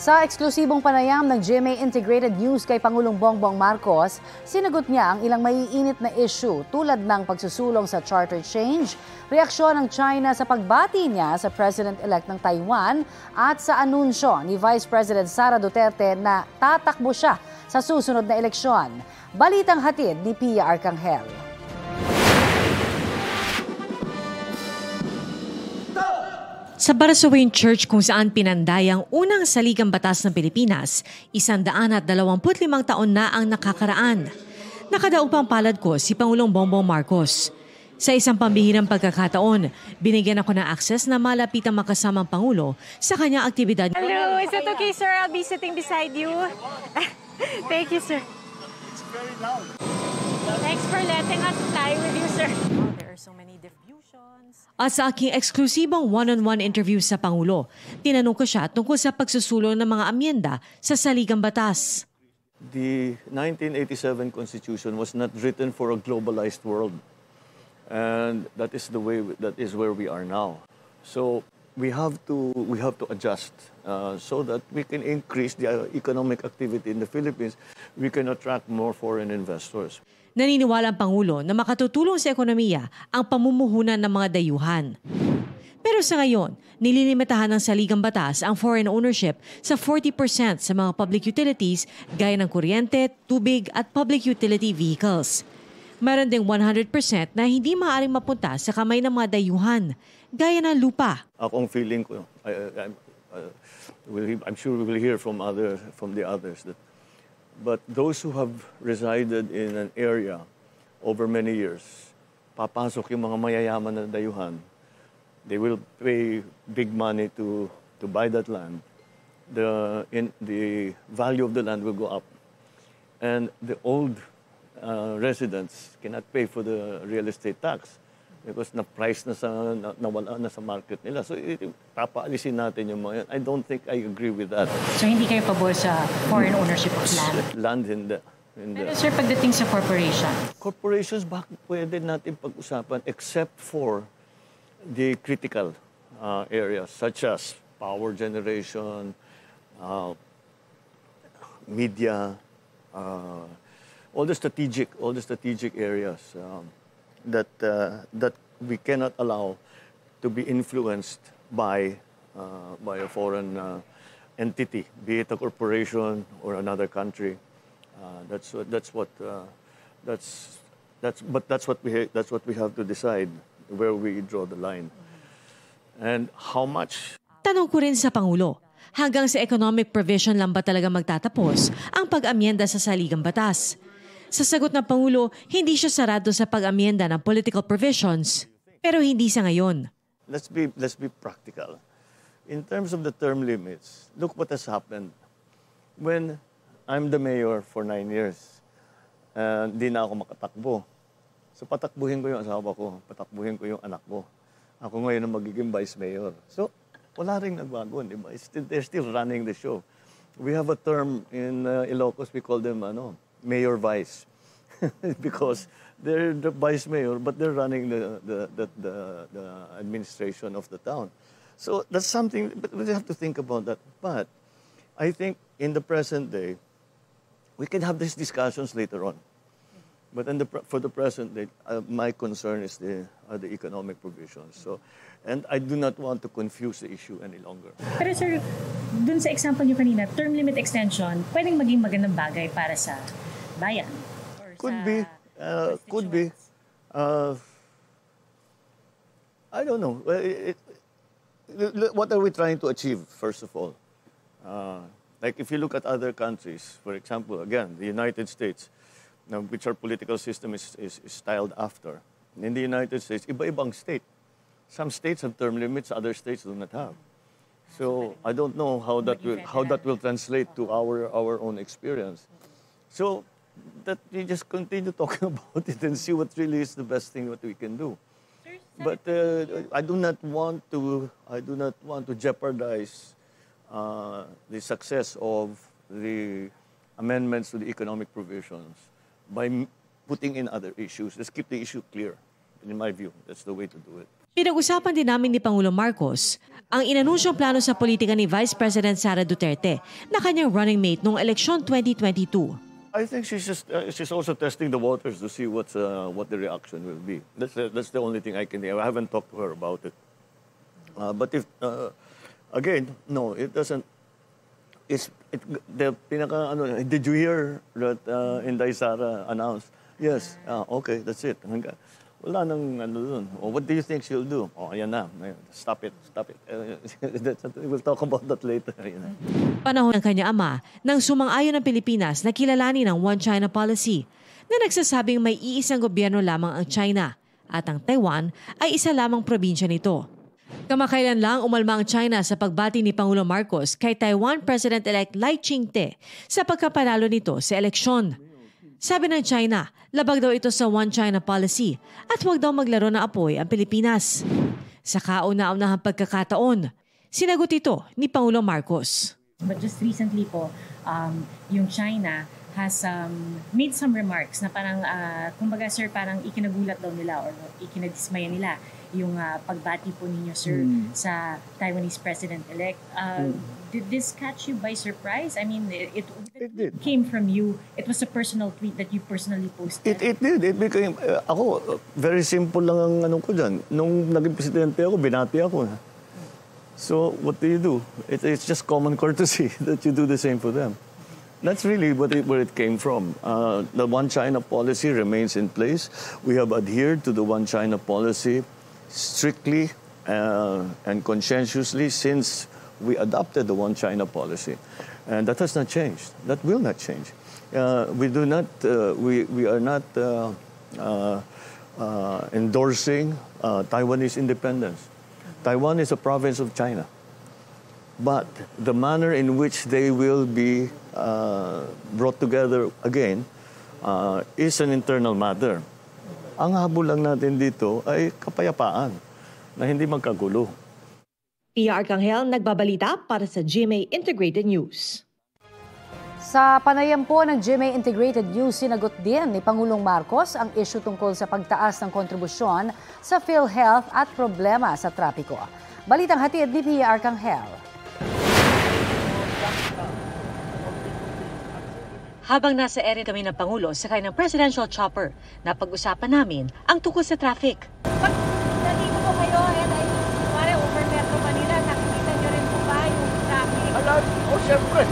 Sa eksklusibong panayam ng GMA Integrated News kay Pangulong Bongbong Marcos, sinagot niya ang ilang maiinit na issue tulad ng pagsusulong sa charter change, reaksyon ng China sa pagbati niya sa President-elect ng Taiwan at sa anunsyo ni Vice President Sara Duterte na tatakbo siya sa susunod na eleksyon. Balitang hatid ni Pia Arcangel. Sa Barasoain Church kung saan pinanday ang unang saligang batas ng Pilipinas, 125 taon na ang nakakaraan. Nakadaupang palad ko si Pangulong Bongbong Marcos. Sa isang pambihirang pagkakataon, binigyan ako ng access na malapitang makasamang Pangulo sa kanyang aktibidad. Hello, is it okay, sir? I'll be sitting beside you. Thank you, sir. It's very loud. Thanks for letting us fly with you, sir. There are so many diffusions. At sa aking eksklusibong one-on-one interview sa Pangulo, tinanong ko siya tungkol sa pagsusulong ng mga amyenda sa saligang batas. The 1987 Constitution was not written for a globalized world. And that is where we are now. So we have to adjust so that we can increase the economic activity in the Philippines. We can attract more foreign investors. Naniniwala ang Pangulo na makatutulong sa ekonomiya ang pamumuhunan ng mga dayuhan. Pero sa ngayon, nililimitahan ng saligang batas ang foreign ownership sa 40% sa mga public utilities gaya ng kuryente, tubig at public utility vehicles. Meron ding 100% na hindi maaaring mapunta sa kamay ng mga dayuhan, gaya ng lupa. Akong feeling ko, I'm sure we will hear from the others that but those who have resided in an area over many years, papasok yung mga mayayaman na dayuhan. They will pay big money to buy that land. The value of the land will go up. And the old residents cannot pay for the real estate tax because na-price nawala na sa market nila. So, papaalisin natin yung mga yan. I don't think I agree with that. So, hindi kayo pabor sa foreign ownership of land? Land in the... Pero sir, pagdating sa corporation? Corporations, bakit pwede natin pag-usapan except for the critical areas such as power generation, media, all the strategic areas that we cannot allow to be influenced by a foreign entity, be it a corporation or another country. That's what we have to decide where we draw the line and how much. Tanong ko rin sa Pangulo, hanggang sa economic provision lang ba talaga magtatapos ang pag-amyenda sa saligang batas? Sa sagot ng Pangulo, hindi siya sarado sa pag-amyenda ng political provisions, pero hindi sa ngayon. Let's be practical. In terms of the term limits, look what has happened. When I'm the mayor for 9 years, hindi na ako makatakbo. So patakbuhin ko yung asawa ko, patakbuhin ko yung anak ko. Ako ngayon ang magiging vice mayor. So wala rin nagbago, di ba? They're still running the show. We have a term in Ilocos, we call them mayor vice, because they're the vice mayor, but they're running the administration of the town. So that's something, but we have to think about that. But I think in the present day, we can have these discussions later on. But for the present day, my concern is the economic provisions. So, and I do not want to confuse the issue any longer. Pero sir, dun sa example niyo kanina, term limit extension, pwedeng maging magandang bagay para sa bayan? Could be. I don't know. What are we trying to achieve, first of all? Like if you look at other countries, for example, again, the United States, which our political system is styled after. In the United States, iba-ibang state. Some states have term limits, other states do not have. So I don't know how that will translate to our own experience. So that we just continue talking about it and see what really is the best thing what we can do. But I do not want to jeopardize the success of the amendments to the economic provisions by putting in other issues. Let's keep the issue clear. In my view, that's the way to do it. Pinag-usapan din namin ni Pangulong Marcos ang inanunsyong plano sa politika ni Vice President Sara Duterte na kanyang running mate noong eleksyon 2022. I think she's also testing the waters to see what the reaction will be. That's the only thing I can hear. I haven't talked to her about it. But if again, no, it doesn't. Did you hear that Inday Sara announced? Yes. Okay, that's it. Wala nang dun. What do you think she'll do? Ayan na. Stop it. We'll talk about that later. Panahon ng kanya ama nang sumang-ayon ng Pilipinas na kilalanin ang One China policy na nagsasabing may iisang gobyerno lamang ang China at ang Taiwan ay isa lamang probinsya nito. Kamakailan lang umalma ang China sa pagbati ni Pangulong Marcos kay Taiwan President-elect Lai Ching-te sa pagkapanalo nito sa eleksyon. Sabi ng China, labag daw ito sa One China policy at huwag daw maglaro ng apoy ang Pilipinas. Sa kauna-unahang pagkakataon, sinagot ito ni Pangulong Marcos. But just recently po, yung China has made some remarks na parang, kumbaga sir, parang ikinagulat daw nila or ikinadismaya nila yung pagbati po ninyo, sir, sa Taiwanese President-elect. Did this catch you by surprise? I mean, it did. Came from you. It was a personal tweet that you personally posted. It did. It became, very simple lang ang ko dyan. Nung naging presidente ako, binati ako. So, what do? It's just common courtesy that you do the same for them. That's really where it came from. The One China policy remains in place. We have adhered to the One China policy strictly and conscientiously since we adopted the One China policy. And that has not changed. That will not change. We are not endorsing Taiwanese independence. Taiwan is a province of China. But the manner in which they will be brought together again is an internal matter. Ang habol lang natin dito ay kapayapaan na hindi magkagulo. Pia Arcangel nagbabalita para sa GMA Integrated News. Sa panayam po ng GMA Integrated News, sinagot din ni Pangulong Marcos ang issue tungkol sa pagtaas ng kontribusyon sa PhilHealth at problema sa trapiko. Balitang hatid ni Pia Arcangel. Habang nasa ere kami ng Pangulo sa kanyang presidential chopper, napag-usapan namin ang tungkol sa traffic. Pag nandito po kayo, pare over Metro Manila, nakikita nyo rin po ba yung traffic? Siyempre.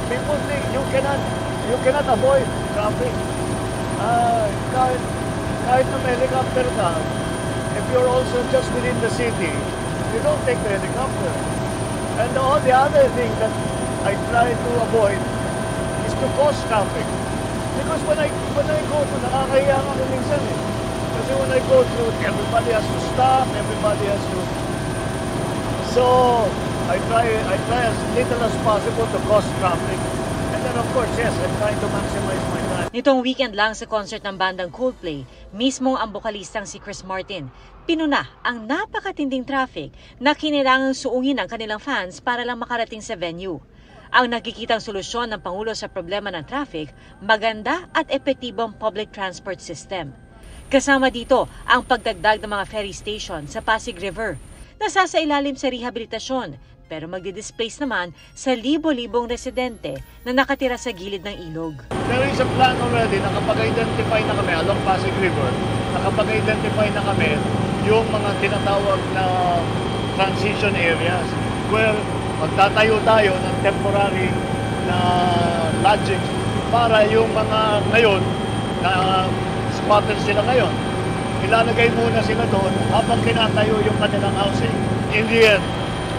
People think you cannot avoid traffic. Kahit na may helicopter ka, if you're also just within the city, you don't take the helicopter. And the other thing that I try to avoid is to cause traffic. Because when I go through, nakakahiya ako minsan eh. Kasi when I go through, everybody has to stop, everybody has to... So, I try as little as possible to cause traffic. And then of course, yes, I'm trying to maximize my time. Nitong weekend lang sa concert ng bandang Coldplay, mismo ang bokalistang si Chris Martin, pinuna ang napakatinding traffic na kailangang suungin ng kanilang fans para lang makarating sa venue. Ang nakikitang solusyon ng Pangulo sa problema ng traffic, maganda at epektibong public transport system. Kasama dito ang pagdagdag ng mga ferry station sa Pasig River, nasasailalim sa rehabilitasyon pero magdi-displace naman sa libo-libong residente na nakatira sa gilid ng ilog. There is a plan already na kapag identify na kami along Pasig River, na kapag identify na kami yung mga tinatawag na transition areas where magtatayo tayo ng temporary na lodgings para yung mga ngayon na squatters sila ngayon, ilalagay muna sila doon habang kinatayo yung kanilang housing. In the end,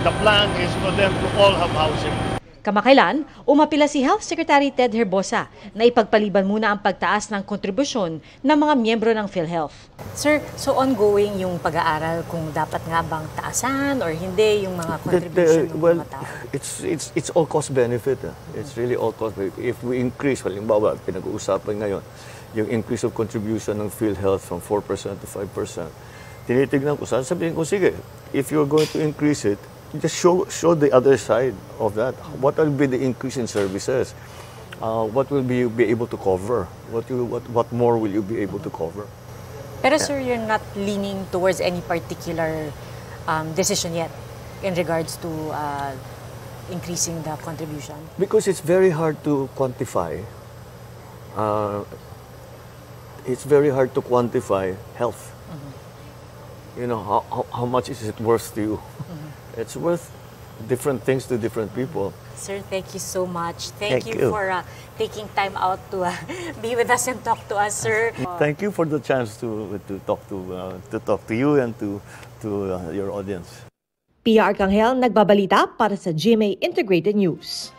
the plan is for them to all have housing. Kamakailan, umapila si Health Secretary Ted Herbosa na ipagpaliban muna ang pagtaas ng kontribusyon ng mga miyembro ng PhilHealth. Sir, so ongoing yung pag-aaral kung dapat nga bang taasan or hindi yung mga contribution ng mga tao? It's all cost benefit. It's really all cost benefit. If we increase, halimbawa, pinag-uusapan ngayon, yung increase of contribution ng PhilHealth from 4% to 5%, tinitignan ko, sasabihin ko, sige, if you're going to increase it, just show the other side of that. What will be the increase in services? What will you be able to cover? What more will you be able to cover? Pero sir, you're not leaning towards any particular decision yet in regards to increasing the contribution? Because it's very hard to quantify. It's very hard to quantify health. You know, how much is it worth to you? It's worth different things to different people. Sir, thank you so much. Thank Thank you you. for taking time out to be with us and talk to us, sir. Thank you for the chance to talk to you and to your audience. Pia Arcangel, nagbabalita para sa GMA Integrated News.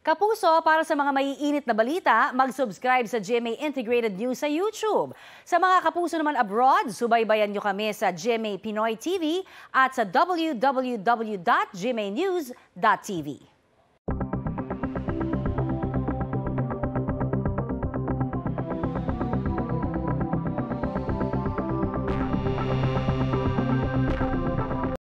Kapuso, para sa mga maiinit na balita, mag-subscribe sa GMA Integrated News sa YouTube. Sa mga kapuso naman abroad, subaybayan nyo kami sa GMA Pinoy TV at sa www.gmanews.tv.